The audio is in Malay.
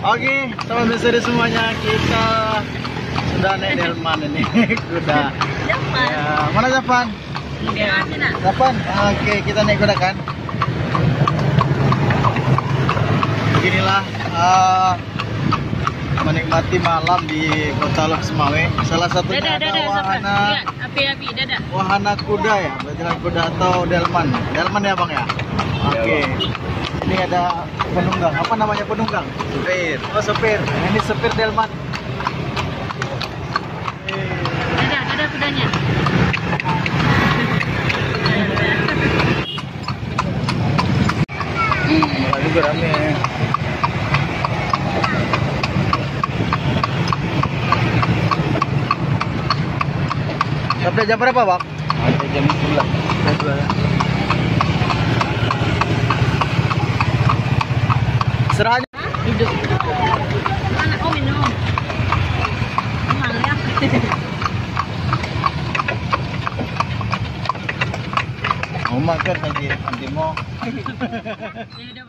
Oke, sahabat Besari semuanya, kita sudah naik delman ini kuda. Ya, mana Japan? Japan. Oke, kita naik kuda kan. Beginilah menikmati malam di Kota Loksmawe. Salah satunya ada wahana wahana kuda ya, berjalan kuda atau delman. Delman ya Bang ya. Oke. Ini ada penunggang. Apa namanya penunggang? Supir. Oh, supir. Ini supir delman. Ada kudanya. Malah juga rame. Sampai jam berapa, Bang? Sampai jam 11. Jam 11. Istirahatnya Duduk. Mana kau minum? Emang ya. mau makan saja, nanti mau. Ya udah